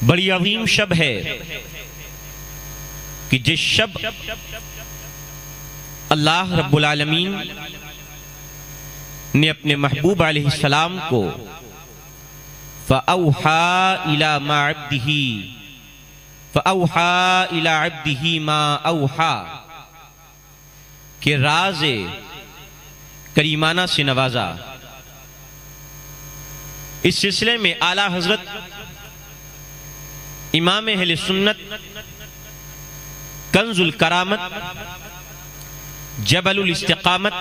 बड़ी अजीम शब है कि जिस शब अल्लाह रब्बुल आलमीन ने अपने महबूब अलैहिस्सलाम को फ़अौहा इला मा अब्दिही मा औहा के राज़े करीमाना से नवाजा। इस सिलसिले में आला हजरत इमाम अहले सुन्नत कंजुल करामत जबलुल इस्तिकामत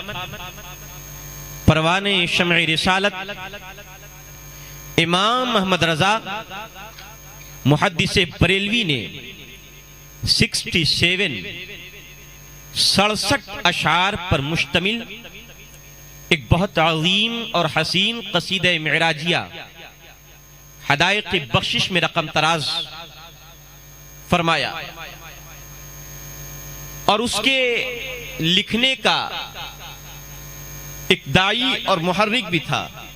परवाने शम्अ रिसालत इमाम मोहम्मद रजा मुहद्दिस बरेलवी ने 67 अशार पर मुश्तमिल एक बहुत अजीम और हसीन कसीदा मेराजिया हदायक़ बख्शिश में रकम तराज फरमाया और उसके लिखने का एक दाई और मुहर्रिक भी था।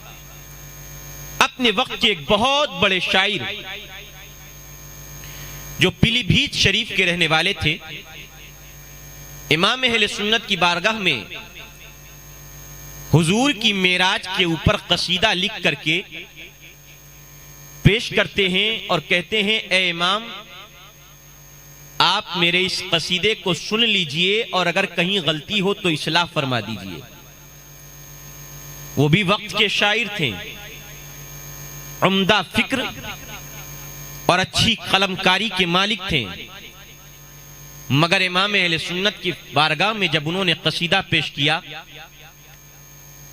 अपने वक्त के एक बहुत बड़े शायर जो पीलीभीत शरीफ के रहने वाले थे, इमाम अहले सुन्नत की बारगाह में हुजूर की मेराज के ऊपर कसीदा लिख करके पेश करते हैं और कहते हैं, ए इमाम आप मेरे इस कसीदे को सुन लीजिए और अगर कहीं गलती हो तो इस्लाह फरमा दीजिए। वो भी वक्त के शायर थे, उम्दा फिक्र और अच्छी कलमकारी के मालिक थे, मगर इमाम अहले सुन्नत की बारगाह में जब उन्होंने कसीदा पेश किया,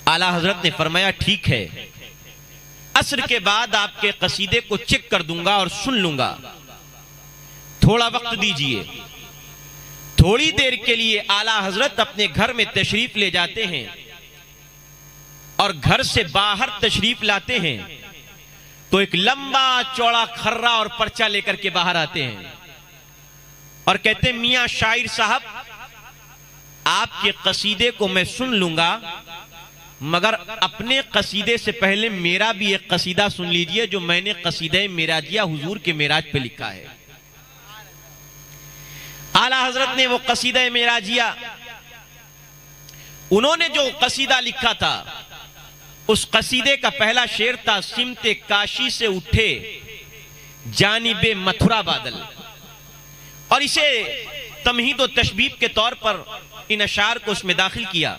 आला हजरत ने फरमाया ठीक है, असर के बाद आपके कसीदे को चेक कर दूंगा और सुन लूंगा, थोड़ा वक्त दीजिए। थोड़ी देर के लिए आला हजरत अपने घर में तशरीफ ले जाते हैं और घर से बाहर तशरीफ लाते हैं तो एक लंबा चौड़ा खर्रा और पर्चा लेकर के बाहर आते हैं और कहते हैं, मियां शायर साहब आपके कसीदे को मैं सुन लूंगा, मगर अपने कसीदे से पहले मेरा भी एक कसीदा सुन लीजिए जो मैंने कसीदा मेराजिया हुजूर के मेराज पे लिखा है। आला हजरत ने वो कसीदा मेराजिया, उन्होंने जो कसीदा लिखा था, उस कसीदे का पहला शेर था, सिमते काशी से उठे जानिबे मथुरा बादल, और इसे तमहीद व तशबीब के तौर पर इन अशार को उसमें दाखिल किया।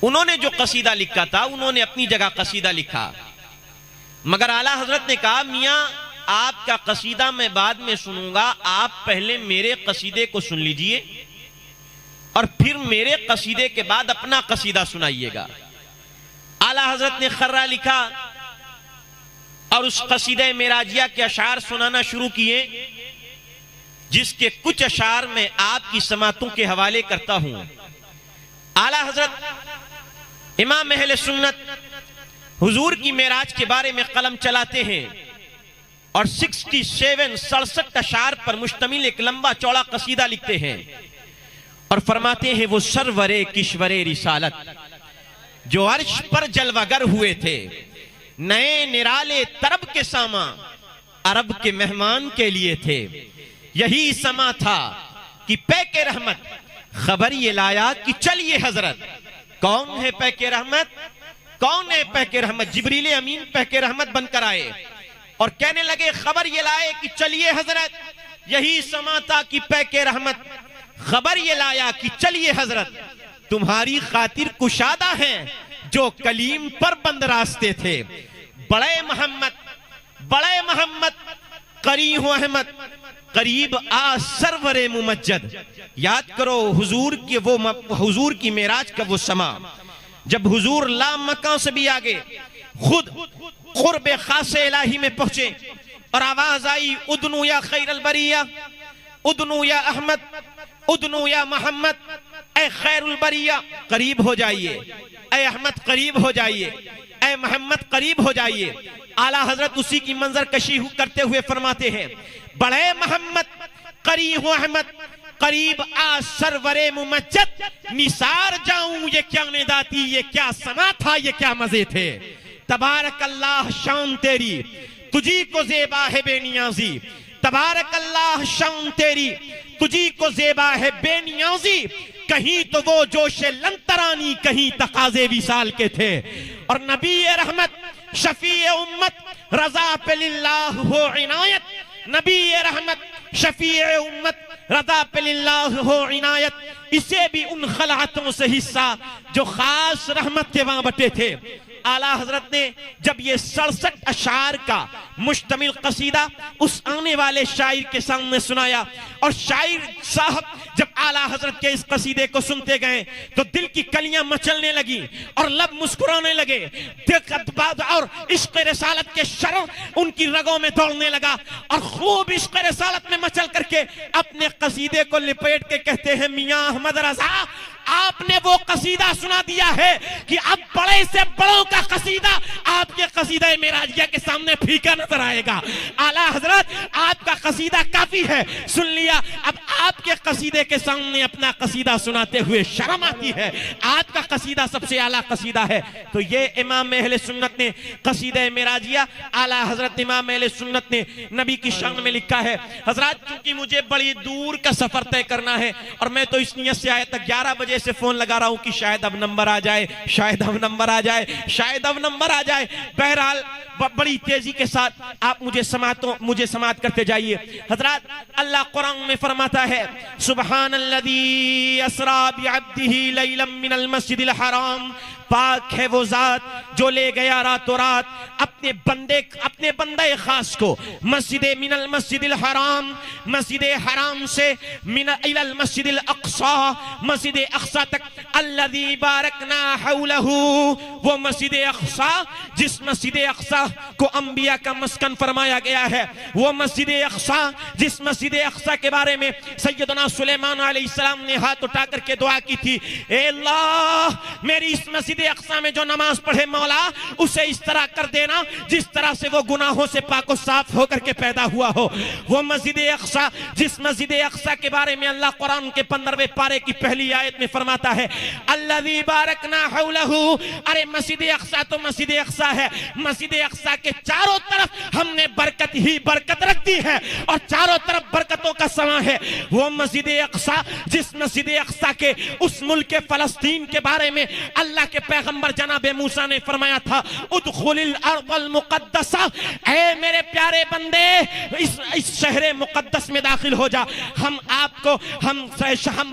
उन्होंने जो कसीदा लिखा था, उन्होंने अपनी जगह कसीदा लिखा, मगर आला हजरत ने कहा, मियां आपका कसीदा मैं बाद में सुनूंगा, आप पहले मेरे कसीदे को सुन लीजिए और फिर मेरे कसीदे के बाद अपना कसीदा सुनाइएगा। आला हजरत ने खर्रा लिखा और उस कसीदा मेराजिया के अशार सुनाना शुरू किए, जिसके कुछ अशार में आपकी समातों के हवाले करता हूं। आला हजरत इमाम अहले सुन्नत हुजूर की मेराज के बारे में कलम चलाते हैं और 67 अशार पर मुश्तमिल एक लंबा चौड़ा कसीदा लिखते हैं और फरमाते हैं, वो सरवरे किश्वरे रिसालत जो अर्श पर जलवागर हुए थे, नए निराले तरब के सामा अरब के मेहमान के लिए थे। यही समा था कि पैके रहमत खबर ये लाया कि चलिए हजरत। कौन है पैके रहमत? कौन है पैके रहमत? जिब्रील अमीन पैके रहमत बनकर आए और कहने लगे, खबर ये लाए कि चलिए हजरत। यही समा था कि पैके रहमत खबर ये लाया कि चलिए हजरत, तुम्हारी खातिर कुशादा हैं जो कलीम पर बंद रास्ते थे। बड़े मोहम्मद करी हो अहमद करीब आ सरवरे मुमज्जद। याद करो हुजूर की मेराज का वो समा जब हुजूर ला मकां से भी आगे खुद कुर्बे खासे इलाही में पहुंचे और आवाज आई, उदनु या खैरुल बरिया, उदनु या अहमद, उदनु या मोहम्मद, ऐ खैरुल बरिया करीब हो जाइए, ऐ अहमद करीब हो जाइए, ऐ मोहम्मद करीब हो जाइए। आला हजरत उसी की मंजर कशी करते हुए फरमाते हैं, बड़े मोहम्मद करी हो अहमद करीब आ सरवरे मुमज्जद, निसार जाऊं ये क्या निदाती, ये क्या समा था, ये क्या मजे थे। तबारक अल्लाह शान तेरी, तुझी को ज़ेबा है बेनियाजी, तबारक अल्लाह शान तेरी, तुझी को ज़ेबा है बेनियाजी। कहीं तो वो जोशे लंतरानी, कहीं तकाज़े विसाल के थे। और नबी रहमत शफी उम्मत रजा पे लिल्लाह हो इनायत, नबी रहमत शफी उम्मत रजा पे लिल्लाह हो इनायत। इसे भी उन खलातों से हिस्सा जो खास रहमत के वहां बटे थे। आला हजरत ने जब ये 67 अशार का मुश्तमिल कसीदा उस आने वाले शायर के सामने सुनाया, और शायर साहब जब आला हजरत के इस कसीदे को सुनते गए तो दिल की कलियां मचलने लगी और लब मुस्कुराने लगे, और इश्क रिसालत के शरफ उनकी रगों में दौड़ने लगा, और खूब इश्क रिसालत में मचल करके अपने कसीदे को लिपेट के कहते हैं, मियां अहमद रजा आपने वो कसीदा सुना दिया है कि अब बड़े से बड़ों का कसीदा आपके कसीदा मेराजिया के सामने फीका नजर आएगा। आला हजरत आपका कसीदा काफी है, सुन लिया, अब आपके कसीदे के सामने अपना कसीदा सुनाते हुए शर्म आती है। आपका कसीदा सबसे आला कसीदा है। तो ये इमाम अहले सुन्नत ने कसीदा मेराजिया आला हजरत इमाम अहले सुन्नत ने नबी की शान में लिखा है। हजरत चूंकि मुझे बड़ी दूर का सफर तय करना है और मैं तो इस नियत से आया तक 11 बजे से फोन लगा रहा हूं कि शायद अब नंबर आ जाए, शायद अब नंबर आ जाए, शायद अब नंबर आ जाए। बहरहाल बड़ी तेजी के साथ आप मुझे समात करते जाइए। हजरत अल्लाह कुरान में फरमाता है, सुबहानल्लज़ी अस्रा बिअब्दिही लैलन मिनल मस्जिदिल हराम, पाक है वो जात जो ले गया रातों रात अपने बंदे खास को मिनल मस्जिदिल हराम, मस्जिद हराम से इलल मस्जिदिल अक्सा, मस्जिद अक्सा तक, अल्लज़ी बारकना हौलहू, वो मस्जिद अक्सा जिस मस्जिद अक्सा को अंबिया का मस्कन फरमाया गया है, वो मस्जिद अक्सा जिस मस्जिद अक्सा के बारे में सैयदना सुलेमान अलैहिस्सलाम ने हाथ उठा करके दुआ की थी, ए अल्लाह मेरी इस मस्जिद अक्सा में जो नमाज पढ़े मौला उसे इस तरह कर देना जिस तरह से वो गुनाहों से पाक साफ होकर के पैदा हुआ हो। वो मस्जिद अक्सा जिस मस्जिद अक्सा के बारे में अल्लाह कुरान के 15वें पारे की पहली आयत में फरमाता है, अल्लज़ी बारकना हौलहू, अरे मस्जिद अक्सा तो मस्जिद अक्सा है, मस्जिद अक्सा के चारों तरफ हमने बरकत ही बरकत रख दी है और चारों तरफ बरकतों का समा है। वो मस्जिद अक्सा जिस मस्जिद अक्सा के उस मुल्क फलस्तीन के बारे में अल्लाह के पैगंबर जनाबे मूसा ने फरमाया था, उदखुलिल अर्दल मुक़द्दसा, ऐ मेरे प्यारे बंदे इस शहर मुक़द्दस में दाखिल हो जा। हम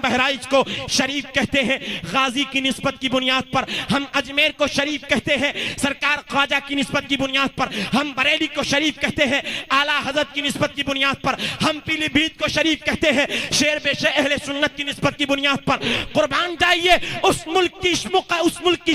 बहराइच को शरीफ कहते हैं गाजी की निस्बत की बुनियाद पर, हम अजमेर को शरीफ कहते हैं सरकार ख्वाजा की निस्बत की बुनियाद पर, हम बरेली को शरीफ कहते हैं आला हजरत की निस्बत की बुनियाद पर, हम पीलीभीत को शरीफ कहते हैं शेर बेशे अहले सुन्नत की निस्बत की बुनियाद पर। कुर्बान जाइए उस मुल्क की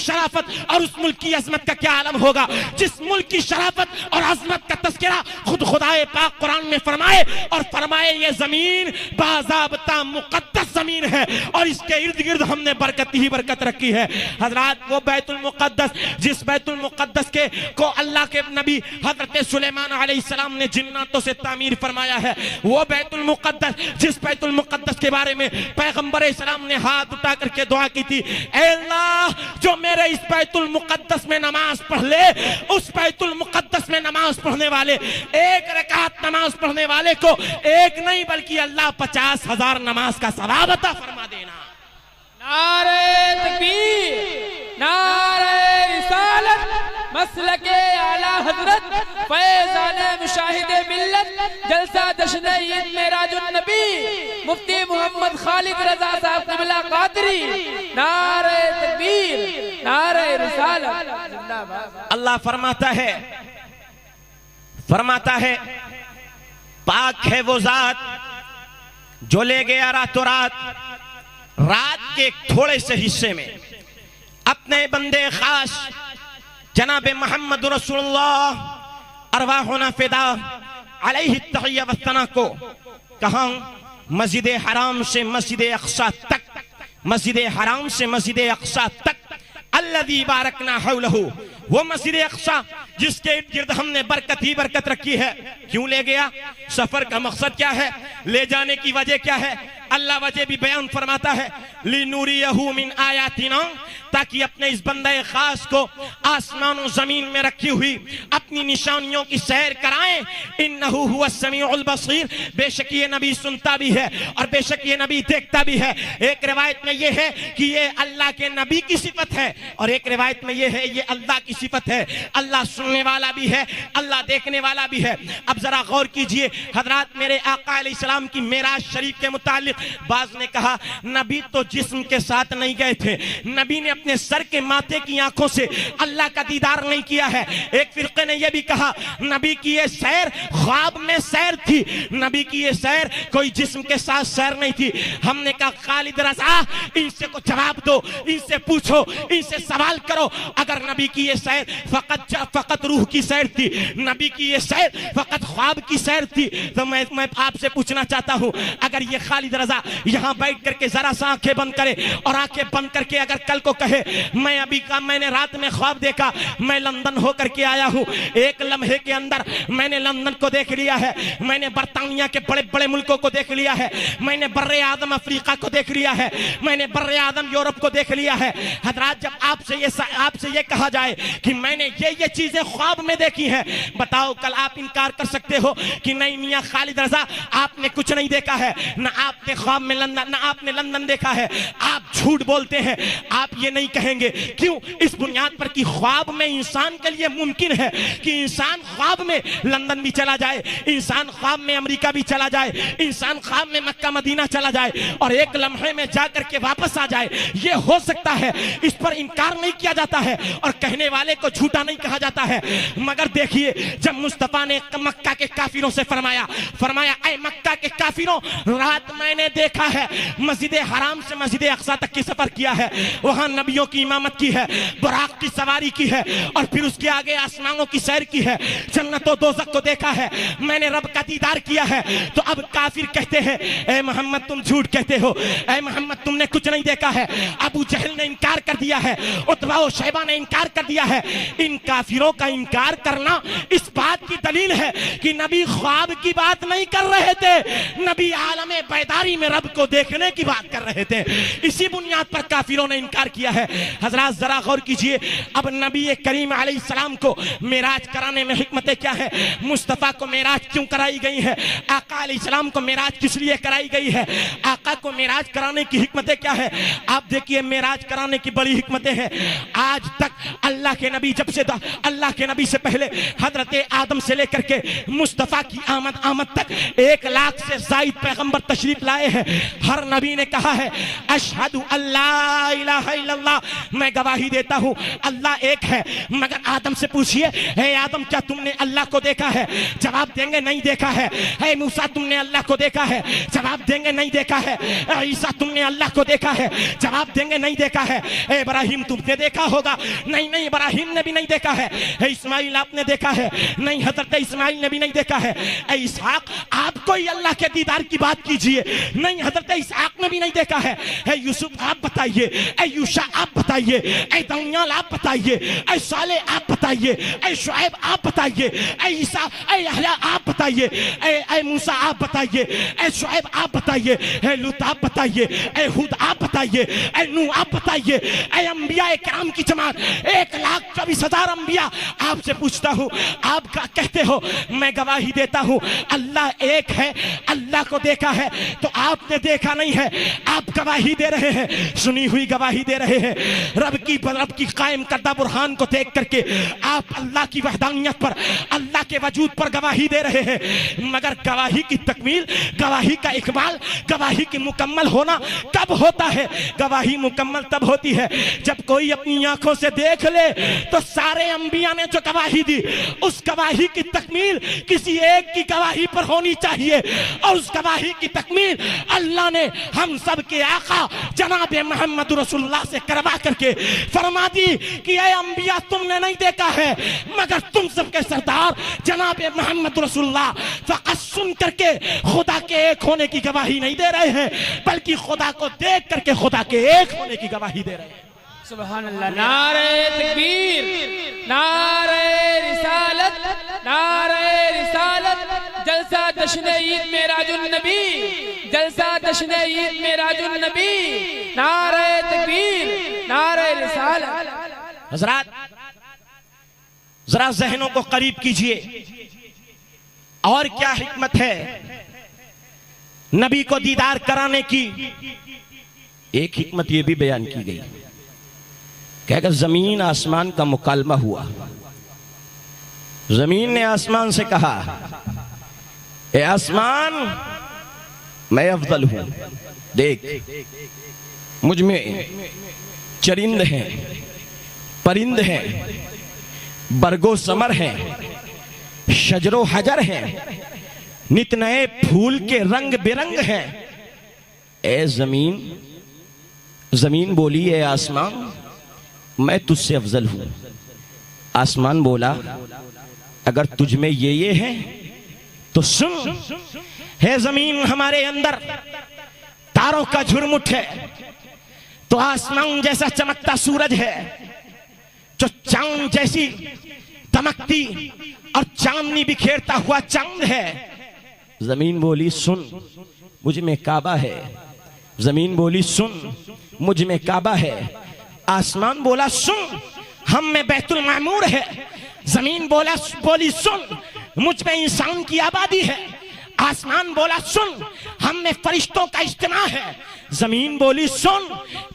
शराफत और उस मुल्क की अजमत का क्या आलम होगा जिस मुल्क की शराफत और अजमत का तस्करा खुद खुदाए पाक कुरान में फरमाए ये जमीन बाज़ाब्ता मुक़द्दस जमीन है और इसके इर्द गिर्द हमने बरकत ही बरकत रखी है। हजरात वो बैतुल मुक़द्दस जिस बैतुल मुक़द्दस के को अल्लाह के नबी हजरत सुलेमान अलैहिस्सलाम ने जिन्नातों से तामीर फरमाया है, वो बैतुल मुक़द्दस जिस बैतुल मुक़द्दस के बारे में पैगंबर इस्लाम ने हाथ उठा करके दुआ की थी, ऐ अल्लाह जो मेरे इस बैतुल मुक़द्दस में नमाज पढ़ ले, उस बैतुल मुक़द्दस में नमाज पढ़ने वाले एक रकात नमाज पढ़ने वाले को एक नहीं बल्कि अल्लाह 50,000 नमाज का सवाब अता फरमा देना। नारे तकबीर, नारे रिसालत, मसलके आला हजरत, फैज़ाने मुशाहिदे मिल्लत, जलसा जश्न ईद मेराजुन नबी, मुफ्ती मोहम्मद खालिद रजा साहब क़िबला क़ादरी, नारे तकबीर, नारे रिसालत, जिंदाबाद। अल्लाह फरमाता है पाक है वो जात जो ले गया रातों रात के थोड़े से हिस्से में अपने बंदे खास जनाब मोहम्मद रसूलुल्लाह अरवाहुना फिदा अलैहि तहिया व सना को कहां मस्जिद हराम से मस्जिद अक्सा तक, मस्जिद हराम से मस्जिद अक्सा तक, अल्लज़ी बारकना हौलहू, वो मस्जिद अक्सा जिसके इर्द गिर्द हमने बरकत ही बरकत रखी है। क्यों ले गया? सफर का मकसद क्या है? ले जाने की वजह क्या है? अल्लाह वजह भी बयान फरमाता है, लिनूरियहू मिन आयातिना, ताकि अपने इस बंदे खास को आसमानों जमीन में रखी हुई अपनी निशानियों की सैर कराएं। इन्नहू हुवस समीउल बसीर, बेशक ये नबी सुनता भी है और बेशक ये नबी देखता भी है। एक रिवायत में ये है कि ये अल्लाह के नबी की सिफत है और एक रिवायत में ये है ये अल्लाह की सिफत है। अल्लाह सुनने वाला भी है, अल्लाह देखने वाला भी है। अब जरा गौर कीजिए हजरात, मेरे आका अलैहिस्सलाम की मेराज शरीफ के मुतालिक बाज ने कहा नबी तो जिस्म के साथ नहीं गए थे, नबी ने अपने सर के माथे की आंखों से अल्लाह का दीदार नहीं किया है। एक फिरके ने यह भी कहा नबी की ये सैर ख्वाब में सैर थी, नबी की ये सैर कोई जिस्म के साथ सैर नहीं थी। हमने कहा खालिद रज़ा इनसे को जवाब दो, इनसे पूछो, इनसे सवाल करो, अगर नबी की ये सैर फकत रूह की सैर थी, नबी की ये सैर फकत ख्वाब की सैर थी, तो मैं आपसे पूछना चाहता हूं, अगर ये खालिद रज़ा यहां बैठ करके जरा सा आंखें बंद करे और आंखें बंद करके अगर कल को कहे मैं अभी का मैंने रात में ख्वाब देखा, मैं लंदन होकर के आया हूं, एक लम्हे के अंदर मैंने लंदन को देख लिया है, मैंने बर्तानिया के बड़े बड़े मुल्कों को देख लिया है, मैंने बर्रे आदम अफ्रीका को देख लिया है, मैंने बर्रे आदम यूरोप को देख लिया है। हजरात जब आपसे ये कहा जाए कि मैंने ये चीजें ख्वाब में देखी हैं, बताओ कल आप इनकार कर सकते हो कि नहीं मियां खालिद रज़ा आपने कुछ नहीं देखा है, ना आपने ख्वाब में लंदन, ना आपने लंदन देखा है, आप झूठ बोलते हैं। आप ये नहीं कहेंगे क्यों? इस बुनियाद पर कि ख्वाब में इंसान के लिए मुमकिन है कि इंसान ख्वाब में लंदन भी चला जाए, इंसान ख्वाब में अमेरिका भी चला जाए, इंसान ख्वाब में मक्का मदीना चला जाए और एक लम्हे में जाकर के वापस आ जाए, ये हो सकता है, इस पर इनकार नहीं किया जाता है और कहने वाले को झूठा नहीं कहा जाता है। मगर देखिए जब मुस्तफा ने मक्का के काफिरों से फरमाया ऐ मक्का के काफिरों, रात मैंने देखा है, मस्जिद हराम से मस्जिद अक्सा तक की सफर किया है, वहां नबियों की इमामत की है, बुराक की सवारी की है और फिर उसके आगे आसमानों की सैर की है, जन्नत और दोज़ख को देखा है, मैंने रब का दीदार किया है। तो अब काफिर कहते हैं ए मोहम्मद तुम झूठ कहते हो, ए मोहम्मद तुमने कुछ नहीं देखा है, अबू जहल ने इनकार कर दिया है, उतबा और शैबा ने इनकार कर दिया है। इन काफिरों का इनकार करना इस बात की दलील है कि नबी ख्वाब की बात नहीं कर रहे थे, नबी आलमे बैदारी में रब को देखने की बात कर रहे थे। इसी बुनियाद पर काफिरों ने इनकार किया है। हजरात जरा गौर कीजिए, अब नबी करीम अलैहिस्सलाम को मेराज कराने में हिकमतें क्या है, मुस्तफा को मेराज क्यों कराई गई है, आका अलैहिस्सलाम को मेराज किस लिए कराई गई है, आका को मेराज कराने की हिकमतें क्या है। आप देखिए मेराज कराने की बड़ी हिकमतें हैं। आज तक अल्लाह के नबी अल्लाह के नबी से पहले हजरत आदम से लेकर के मुस्तफा की आमद तक 1 लाख से जायद पैगंबर तशरीफ लाए हैं। हर नबी ने कहा है अशहदु अल्ला इलाहा इल्लल्लाह, मैं गवाही देता हूं अल्लाह एक है। मगर आदम से पूछिए हे आदम क्या तुमने अल्लाह को देखा है, जवाब देंगे नहीं देखा है। हे मूसा तुमने अल्लाह को देखा है, जवाब देंगे नहीं देखा है। ईसा तुमने अल्लाह को देखा है, जवाब देंगे नहीं देखा है। इब्राहिम तुमने देखा होगा, नहीं इब्राहिम ने भी नहीं देखा है। इस्माइल आपने देखा है, नहीं हजरत इस्माइल ने भी नहीं देखा है। इसहाक आपको ही अल्लाह के दीदार की बात कीजिए, नहीं हजरत इसहाक ने भी नहीं देखा है। यूसुफ आप बताइए, यूशा आप बताइए, दानियाल आप बताइए, साले आप बताइए, शुएब आप बताइए, ईसा यहया आप बताइए, मूसा आप बताइए, शुएब आप बताइए, लूत आप बताइए, हुद आप बताइए, नूह आप बताइए, अंबिया किराम की जमात 1,24,000 अंबिया आपसे पूछता हूं, आप कहते हो मैं गवाही देता हूं अल्लाह एक है, अल्लाह को देखा है, तो आपने देखा नहीं है, आप गवाही दे रहे हैं, सुनी हुई गवाही दे रहे हैं। रब की कायम करदा बुरहान को देख करके आप अल्लाह की वहदानियत पर, अल्लाह के वजूद पर गवाही दे रहे हैं। मगर गवाही की तकमील, गवाही का इकमाल, गवाही की मुकम्मल होना कब होता है? गवाही मुकम्मल तब होती है जब कोई अपनी आंखों से देख ले तो सारे अंबिया ने जो गवाही दी उस गवाही की तकमील किसी एक की गवाही पर होनी चाहिए, और उस गवाही की तकमील अल्लाह ने हम सब के आका जनाब मोहम्मद रसूलुल्लाह से करवा करके फरमा दी कि ऐ अंबिया तुमने नहीं देखा है, मगर तुम सबके सरदार जनाब मोहम्मद रसूलुल्लाह फकत सुन करके खुदा के एक होने की गवाही नहीं दे रहे हैं, बल्कि खुदा को देख करके खुदा के एक होने की गवाही दे रहे हैं। सुभान अल्लाह। नारे तकबीर, नारे रिसालत, नारे रिसालत, जलसा जश्न ईद मेराजुन नबी, जलसा जश्न ईद मेराजुन नबी, नारे तकबीर, नारे रिसालत। हजरात जरा जहनों को करीब कीजिए, और क्या हिकमत है नबी को दीदार कराने की। एक हिकमत यह भी बयान की गई कि अगर जमीन आसमान का मुकालमा हुआ, जमीन ने आसमान से कहा, ए आसमान मैं अफजल हूं, देख मुझ में चरिंद हैं, परिंद हैं, बरगो समर हैं, शजरो हजर हैं, नित नए फूल के रंग बिरंग हैं। ए जमीन, जमीन बोली ए आसमान मैं तुझसे अफजल हूं। आसमान बोला अगर तुझ में ये है तो सुन, है जमीन हमारे अंदर तारों का झुरमुट है, तो आसमान जैसा चमकता सूरज है, जो चांद जैसी दमकती और चांदनी बिखेरता हुआ चांद है। जमीन बोली सुन, मुझ में काबा है। जमीन बोली सुन, मुझ में काबा है। आसमान बोला सुन, हम में बैतुल मामूर है। जमीन बोली सुन, मुझ में इंसान की आबादी है। आसमान बोला सुन, हम में फरिश्तों का इज्तिमा है। जमीन बोली सुन,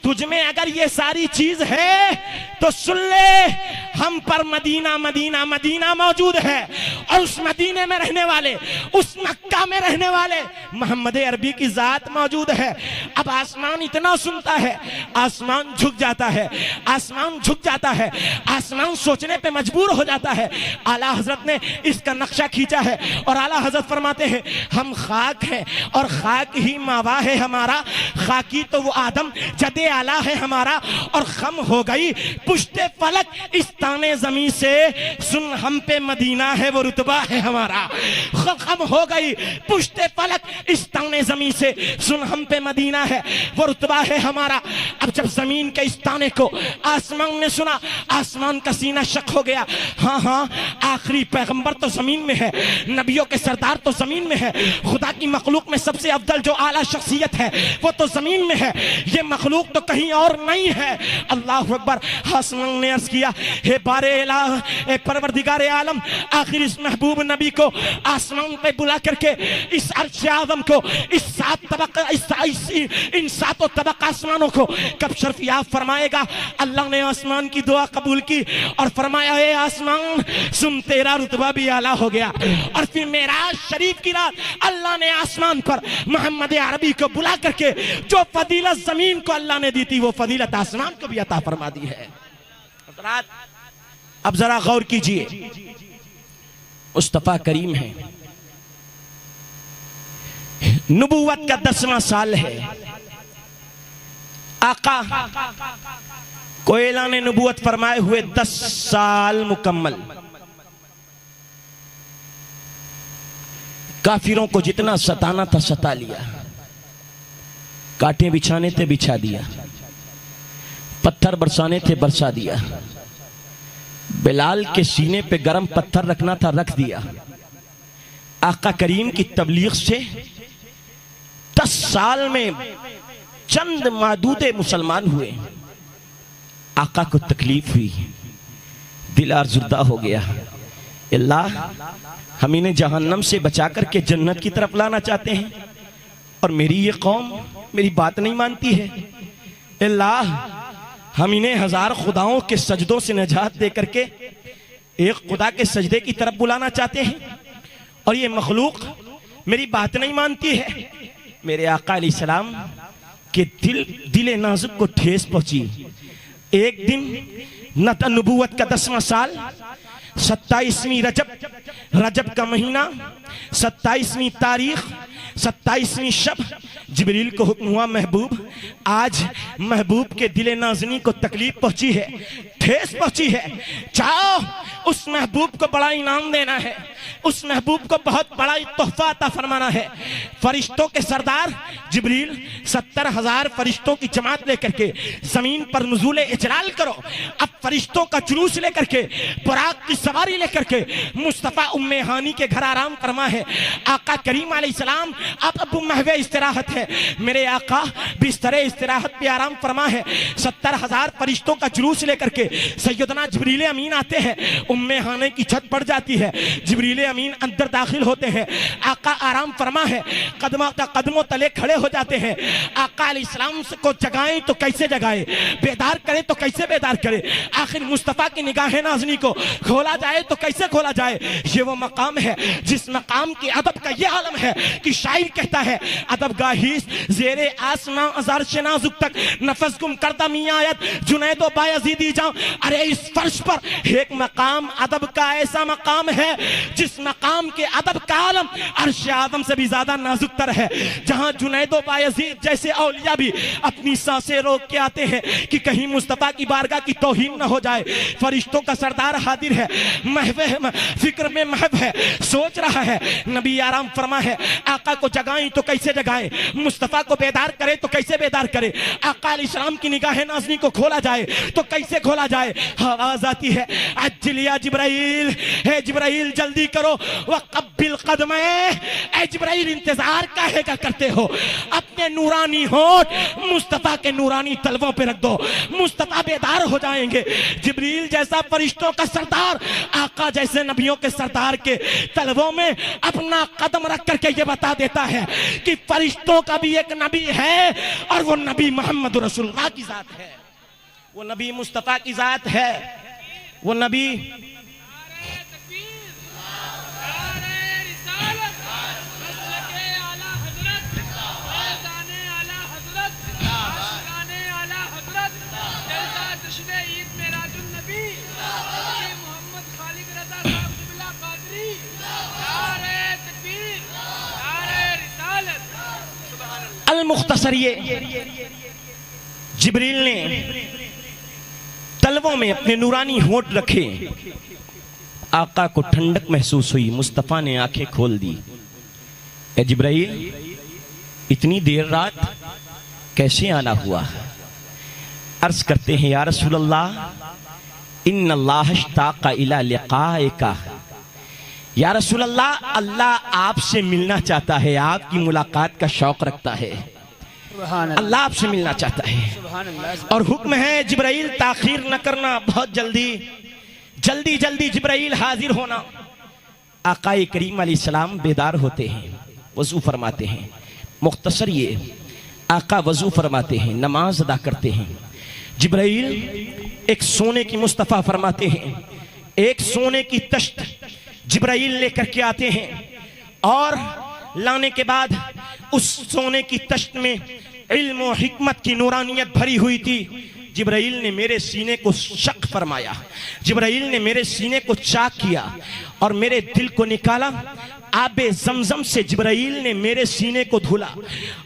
तुझ में अगर ये सारी चीज है तो सुन ले, हम पर मदीना मदीना मदीना मौजूद है, और उस मदीने में रहने वाले, उस मक्का में रहने वाले मोहम्मद अरबी की जात मौजूद है। अब आसमान इतना सुनता है, आसमान झुक जाता है, आसमान झुक जाता है, आसमान सोचने पे मजबूर हो जाता है। आला हजरत ने इसका नक्शा खींचा है और आला हजरत फरमाते हैं हम खाक हैं और खाक ही मावा है हमारा, खाकी तो वो आदम जदे आला है हमारा, और खम हो गई पुश्ते फलक इस ताने जमीन से, सुन हम पे मदीना है वो रुतबा है हमारा। खम हो गई पुश्ते फलक इस ताने जमीन से, सुन हम पे मदीना है वो रुतबा है हमारा। अब जब जमीन के इस ताने को आसमान ने सुना, आसमान का सीना शक हो गया। हाँ हाँ, आखिरी पैगंबर तो जमीन में है, नबियों के सरदार तो जमीन में है, खुदा की मखलूक में सबसे अफजल जो आला शख्सियत है वो तो जमीन में है, ये मखलूक तो कहीं और नहीं है। अल्लाह अकबर। आसमान ने अर्ज किया हे बारे इलाह, ए परवरदिगार आलम, आखिर इस महबूब नबी को आसमान पे बुला करके इस अर्श आज़म को, इस सात तबका, इन सातों तबका आसमानों को कब शर्फियाब फरमाएगा। अल्लाह ने आसमान की दुआ कबूल की और फरमाया हे आसमान सुन, तेरा रुतबा भी आला हो गया। और फिर मेराज शरीफ की रात अल्लाह ने आसमान पर मोहम्मद अरबी को बुला करके जो फजीलत जमीन को अल्लाह ने दी थी वो फजीलत आसमान को भी अता फरमा दी है। अब जरा गौर कीजिए, मुस्तफा करीम है, नबूवत का 10वां साल है, आका को ऐलान नबूवत फरमाए हुए 10 साल मुकम्मल। काफिरों को जितना सताना था सता लिया, कांटे बिछाने थे बिछा दिया, पत्थर बरसाने थे बरसा दिया, बिलाल के सीने पे गरम पत्थर रखना था रख दिया। आका करीम की तबलीग से 10 साल में चंद मादूदे मुसलमान हुए। आका को तकलीफ हुई, दिल आरज़ुदा हो गया, अल्लाह हम इन्हें जहन्नम से बचा करके जन्नत की तरफ लाना चाहते हैं और मेरी ये कौम मेरी बात नहीं मानती है। अल्लाह हम इन्हें 1000 खुदाओं के सजदों से निजात दे करके एक खुदा के सजदे की तरफ बुलाना चाहते हैं और ये मखलूक मेरी बात नहीं मानती है। मेरे आका अलैहिस्सलाम के दिल नाजुक को ठेस पहुंची। एक दिन नबूवत का 10वां साल, 27वीं रजब का महीना, 27वीं तारीख, 27वीं शब, जिब्रील को हुक्म हुआ महबूब, आज महबूब के दिले नाज़नी को तकलीफ पहुंची है, ठेस पहुंची है, जाओ उस महबूब को बड़ा इनाम देना है। उस महबूब को बहुत बड़ा तोहफा अता फरमाना है। फरिश्तों के सरदार जिब्रील 70,000 फरिश्तों की जमात लेकर के जमीन पर नुज़ूल इजलाल करो। अब फरिश्तों का जुलूस लेकर के, बुराक की सवारी लेकर के मुस्तफ़ा उम्मे हानी के घर आराम फरमा है। आका करीम अलैहिस्सलाम अब महवे इस्तराहत है, मेरे आका बिस्तरे इस्तराहत पे आराम फरमा है। 70,000 फरिश्तों का जुलूस लेकर के सैयदना जिब्रील अमीन आते हैं। उम्मे हानी की छत पड़ जाती है, जिब्रील अमीन अंदर दाखिल होते हैं। आका आराम फरमा है, कदमों तले खड़े हो जाते हैं। आका अलैहिस्सलाम को जगाएं तो कैसे जगाएं, बेदार करें तो कैसे बेदार करें। आखिर मुस्तफ़ा की निगाह नाज़नी को खोला जाए तो कैसे खोला जाए। ये वो मकाम है जिस मकाम की अदब का ये आलम है कि शायर कहता है, अदब गाहीस ज़ेरे आसमां अज़ार से नाजुक तक नफस गुम करता मियायत जुनैदो बायज़ीदी जाऊं। अरे इस फर्श पर एक मकाम अदब का ऐसा मकाम है जिस मकाम के अदब का आलम अर्श आदम से भी ज्यादा नाजुक तर है, जहां जुनैदो बायज़ीद जैसे औलिया भी अपनी सांसें रोक के आते हैं कि कहीं मुस्तफ़ा की बारगाह की तौहीन न हो जाए। फरिश्तों का सरदार हाजिर है, महवे फिक्र में महव है, सोच रहा है। नबी आराम फरमा है, आका को जगाएं तो कैसे जगाएं, मुस्तफ़ा को बेदार करे तो कैसे बेदार करे। आका अलैहिस्सलाम की निगाह नाज़नी को खोला जाए तो कैसे खोला जाए। आवाज आती है, अज्जिल या जिब्राइल, हे जिब्राइल जल्दी करो, वक़ब्बिल क़दमै, ए जिब्राइल इंतजार काहे का करते हो। अपने नूरानी होठ मुस्तफ़ा के नूरानी तलवों पे रख दो, मुस्तफ़ा बेदार हो जाएंगे। जिब्रील जैसा फरिश्तों का सरदार आका जैसे नबियों के सरदार के तलवों में अपना कदम रख करके ये बता देता है कि फरिश्तों का भी एक नबी है और वो नबी मोहम्मद रसूलुल्लाह की जात है, वो नबी मुस्तफ़ा की जात है, वो नबी अल-मुख्तसर। जिब्रील ने तलवों में अपने नूरानी होंठ रखे, आका को ठंडक महसूस हुई। मुस्तफ़ा ने आंखें खोल दी। ए जिब्राइल, इतनी देर रात कैसे आना हुआ। अर्ज करते हैं, या रसूलल्लाह इन्नल्लाह इश्ताक़ा इला लिक़ाइका। या रसूलल्लाह, अल्लाह आपसे मिलना चाहता है, आपकी मुलाकात का शौक रखता है, अल्लाह आपसे मिलना चाहता है। और हुक्म है जिब्राइल ताखीर न करना, बहुत जल्दी जल्दी जल्दी जिब्राइल हाजिर होना। आकाए करीम अलैहिस्सलाम बेदार होते हैं, वज़ू फरमाते हैं। मुख्तसर ये आका वज़ू फरमाते हैं, नमाज अदा करते हैं। जिब्राइल एक सोने की मुस्तफ़ा फरमाते हैं, एक सोने की तश्त जिब्राइल लेकर के आते हैं और लाने के बाद उस सोने की तश्त में इल्म और हिकमत की नूरानियत भरी हुई थी। जिब्राइल ने मेरे सीने को शक फरमाया, जिब्राइल ने मेरे सीने को चाक किया और मेरे दिल को निकाला। आबे ज़मज़म से जिब्राइल ने मेरे सीने को धुला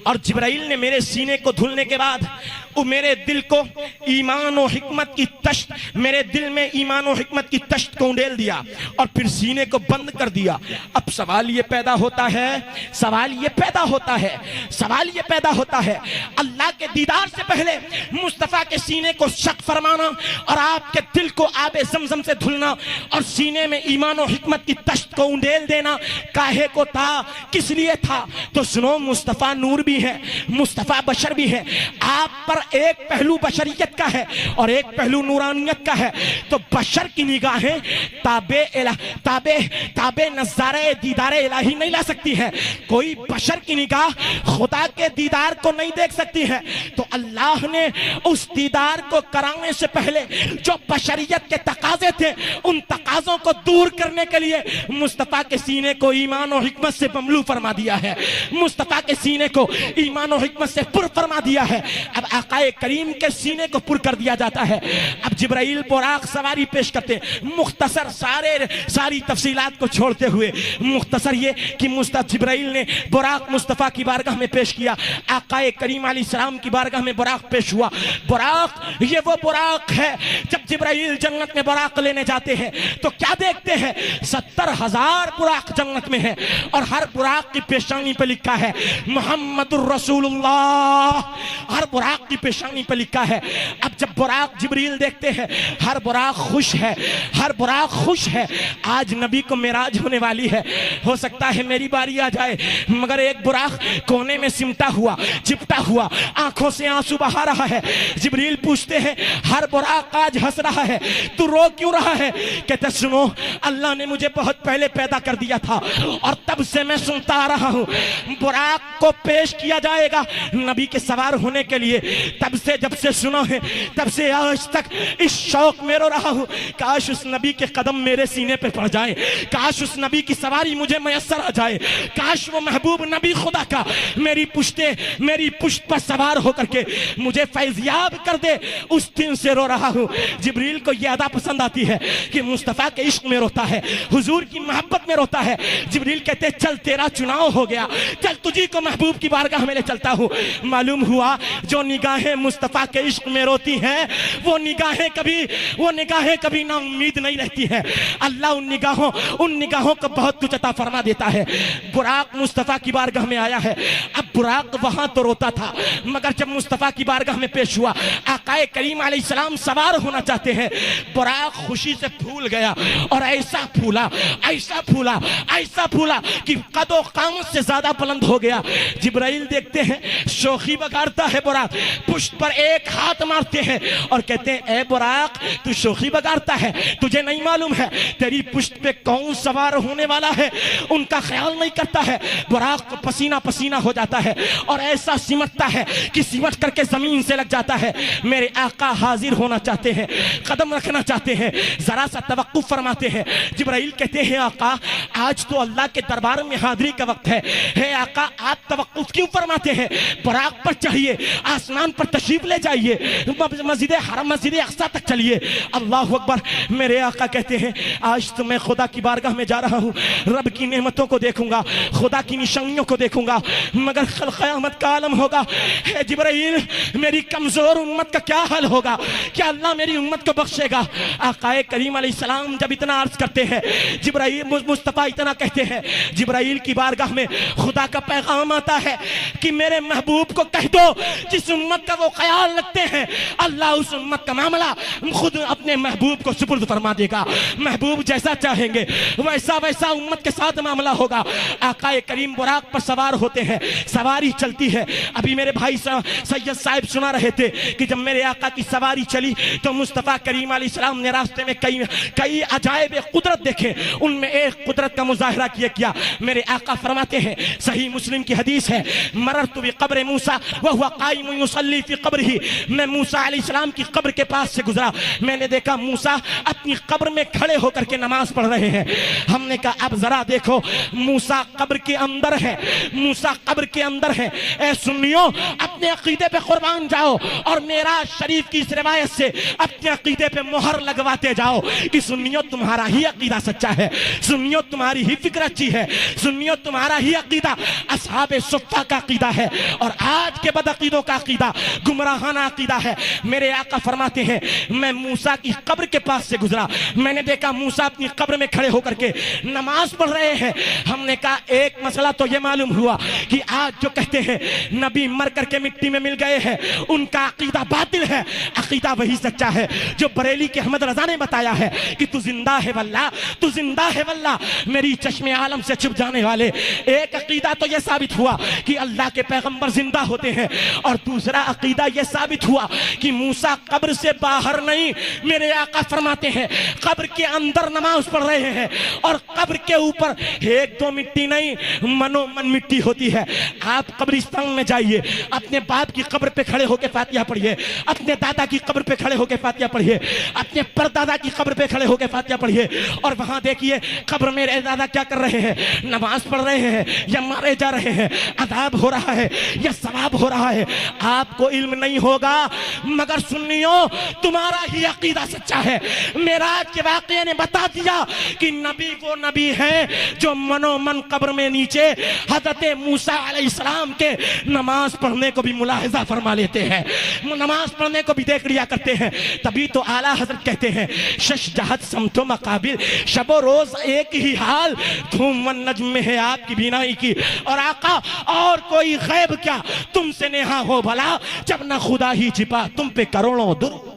और जिब्राइल ने मेरे सीने को धुलने के बाद वो मेरे दिल को ईमान और हिकमत की तश्त, मेरे दिल में ईमान और हिकमत की तश्त को उंडेल दिया और फिर सीने को बंद कर दिया। अब सवाल ये पैदा होता है, सवाल ये पैदा होता है, सवाल ये पैदा होता है, अल्लाह के दीदार से पहले मुस्तफ़ा के सीने को शक फरमाना और आपके दिल को आबे ज़मज़म से धुलना और सीने में ईमान और हिकमत की तश्त को उंडेल देना काहे को था, किस लिए था। तो सुनो, मुस्तफ़ा नूर भी है, मुस्तफ़ा बशर भी है। आप पर एक पहलू बशरियत का है और एक पहलू नूरानियत का है। तो बशर की निगाहें ताबे नज़ारे दीदारे इलाही नहीं ला सकती है। कोई बशर की निगाह खुदा के दीदार को नहीं देख सकती है। तो अल्लाह ने उस दीदार को कराने से पहले जो बशरियत के तकाजे थे, उन तकाजों को दूर करने के लिए मुस्तफ़ा के सीने को ईमान और हिकमत से ममलू फरमा दिया है, मुस्तफा के सीने को ईमान और हिकमत से पुर फरमा दिया है। अब आकाए करीम के सीने को पुर कर दिया जाता है। अब जिब्राइल बुराक सवारी पेश करते, मुख्तसर सारी तफसीलात को छोड़ते हुए मुख्तसर ये कि जिब्राइल ने बुराक मुस्तफा की बारगाह में पेश किया, आकाए करीम अलैहिस्सलाम की बारगाह में बुराक पेश हुआ। बुराक ये वो बुराक है, जब जिब्राइल जन्नत में बुराक लेने जाते हैं तो क्या देखते हैं, 70,000 बुराक जन्नत में है और हर बुराक की पेशानी पे लिखा है मुहम्मदुर रसूलुल्लाह, हर बुराक की पेशानी पे लिखा है। अब जब बुराक जिब्रील देखते हैं, हर बुराक खुश है, हर बुराक खुश है। आज नबी को मेराज होने वाली है, हो सकता है मेरी बारी आ जाए, मगर एक बुराक कोने में सिमटा हुआ चिपटा हुआ आंखों से आंसू बहा रहा है। जिब्रील पूछते हैं, हर बुराक आज हंस रहा है, तू रो क्यों रहा है? कहते सुनो, अल्लाह ने मुझे बहुत पहले पैदा कर दिया था और तब से मैं सुनता आ रहा हूं बुराक को पेश किया जाएगा नबी के सवार होने के लिए। तब से जब से सुना है तब से आज तक इस शौक में रो रहा हूं, काश उस नबी के कदम मेरे सीने पे पड़ जाए, काश उस नबी की सवारी मुझे मैसर आ जाए, काश वो महबूब नबी खुदा का मेरी पुश्त पर सवार होकर के मुझे फैज़याब कर दे। उस दिन से रो रहा हूं। जिब्रील को यह अदा पसंद आती है कि मुस्तफा के इश्क में रोता है, हुजूर की मोहब्बत में रोता है। जिब्रील कहते चल तेरा चुनाव हो गया, चल तुझी को महबूब की बारगाह में ले चलता हूं। मालूम हुआ जो निगाहें मुस्तफा के इश्क में रोती हैं वो निगाहें कभी ना उम्मीद नहीं रहती है। अल्लाह उन निगाहों को बहुत कुछ अता फरमा देता है। बुराक मुस्तफा की बारगाह में आया है। अब बुराक वहां तो रोता था, मगर जब मुस्तफा की बारगाह में पेश हुआ, आकाए करीम अलैहिस्सलाम सवार होना चाहते हैं, बुराक खुशी से फूल गया और ऐसा फूला कि कदो कामत से ज्यादा बुलंद हो गया। जिब्राइल देखते हैं, शोखी बगाड़ता है बुराक, पुष्ट पर एक हाथ मारते हैं और कहते हैं ए बुराक तू शोखी बगाड़ता है, तुझे नहीं मालूम है तेरी पुष्ट पे कौन सवार होने वाला है, उनका ख्याल नहीं करता है। बुराक को पसीना पसीना हो जाता है और ऐसा सिमटता है कि सिमट करके जमीन से लग जाता है। मेरे आका हाजिर होना चाहते हैं, कदम रखना चाहते हैं, जरा सा तवक्कुफ फरमाते हैं। जिब्राइल कहते हैं आका आज तो अल्लाह के दरबार में हाजिरी का वक्त है आका आप तवक्कुफ क्यों फरमाते हैं? बुराक पर चाहिए, आसमान पर तशरीफ ले जाइए, मस्जिद हरम मस्जिद अक्सा तक चलिए। अल्लाह अकबर। मेरे आका कहते हैं आज तो मैं खुदा की बारगाह में जा रहा हूँ, रब की नेमतों को देखूंगा, खुदा की निशानियों को देखूंगा, मगर कल क़यामत का आलम होगा। जिब्राइल मेरी कमजोर उम्मत का क्या हाल होगा? क्या अल्लाह मेरी उम्मत को बख्शेगा? आकाए करीम अलैहिस्सलाम जब इतना अर्ज करते हैं, जिब्राइल मुस्तफा इतना कहते हैं, जिब्राइल की बारगाह में खुदा का पैगाम आता है कि मेरे महबूब को कह दो जिस उम्मत का वो ख्याल रखते हैं अल्लाह उस उम्मत का मामला खुद अपने महबूब को सुपुर्द फरमा देगा। महबूब जैसा चाहेंगे वैसा उम्मत के साथ मामला होगा। आकाए करीम बुराक पर सवार होते हैं, सवारी चलती है। अभी मेरे भाई सैयद साहब सुना रहे थे कि जब मेरे आका की सवारी चली तो मुस्तफा करीम अलैहिस्सलाम ने रास्ते में कई अजायब कुदरत देखे, उनमें एक कुदरत का मुजाहिरा किया। मेरे आका फरमाते हैं, सही मुस्लिम की हदीस है, मररतु बिक़ब्र मूसा व हुवा क़ाइमुन युसल्ली फ़ी क़ब्रिही, मैं मूसा अलैहिस्सलाम की कब्र के पास से गुजरा, मैंने देखा मूसा अपनी कब्र में खड़े होकर के नमाज पढ़ रहे हैं। हमने कहा अब जरा देखो मूसा कब्र के अंदर है, मूसा कब्र के अंदर है। ए सुन्नियों अपने अकीदे पे कुर्बान जाओ और मेराज शरीफ की इस रिवायत से अपने अकीदे पे मोहर लगवाते जाओ कि सुन्नियों तुम्हारा ही अकीदा सच्चा है, सुन्नियों तुम्हारी ही फिक्र अच्छी है, सुन्नियों तुम्हारा ही अकीदा असहाबे सुफ़्फ़ा का अकीदा है और आज के बदअकीदों का अकीदा गुमराहाना अकीदा है। मेरे आका फरमाते हैं मैं मूसा की कब्र के पास से गुजरा, मैंने देखा मूसा अपनी कब्र में खड़े होकर के नमाज पढ़ रहे हैं। हमने कहा एक मसला तो ये मालूम हुआ कि आज जो कहते हैं नबी मर करके मिट्टी में मिल गए हैं उनका अकीदा बातिल है, अकीदा वही सच्चा है जो बरेली के अहमद रजा ने बताया है कि तू जिंदा है वल्लाह, तू जिंदा है वल्लाह, मेरी चश्मे आलम से छुप जाने वाले। एक अकीदा तो यह साबित हुआ कि अल्लाह के पैगंबर जिंदा होते हैं और दूसरा अकीदा यह साबित हुआ कि मूसा कब्र से बाहर नहीं, मेरे आका फरमाते हैं कब्र के अंदर नमाज पढ़ रहे हैं और कब्र के ऊपर एक दो मिट्टी नहीं, मनोमन मिट्टी होती है। आप कब्रिस्तान में जाइए, अपने बाप की कब्र पे खड़े होकर फातिहा पढ़िए, अपने दादा की कब्र पे खड़े होकर फातिहा पढ़िए, अपने परदादा की कब्र पे खड़े होकर फातिहा पढ़िए और वहां देखिए कब्र में मेरे दादा क्या कर रहे हैं, नमाज पढ़ रहे हैं या मारे जा रहे हैं, अदाब हो रहा है या सवाब हो रहा है। आपको इल्म नहीं होगा, मगर सुन्नियों तुम्हारा ही अकीदा सच्चा है। मेराज के वाक़ये ने बता दिया कि नबी वो नबी है जो मनोमन कब्र में नीचे हजरत मूसा अलैहिस्सलाम के नमाज पढ़ने को भी मुलाहिजा फरमा लेते हैं, नमाज पढ़ने को भी देख लिया करते हैं। तभी तो आला हजरत कहते हैं शश जहत समतो मकाबिल, शबो रोज एक ही हाल, धूम वन नज्म में है आपकी बीनाई की। और आका और कोई गैब क्या तुमसे नेहा हो भला, जब ना खुदा ही छिपा तुम पे करोड़ों दुर।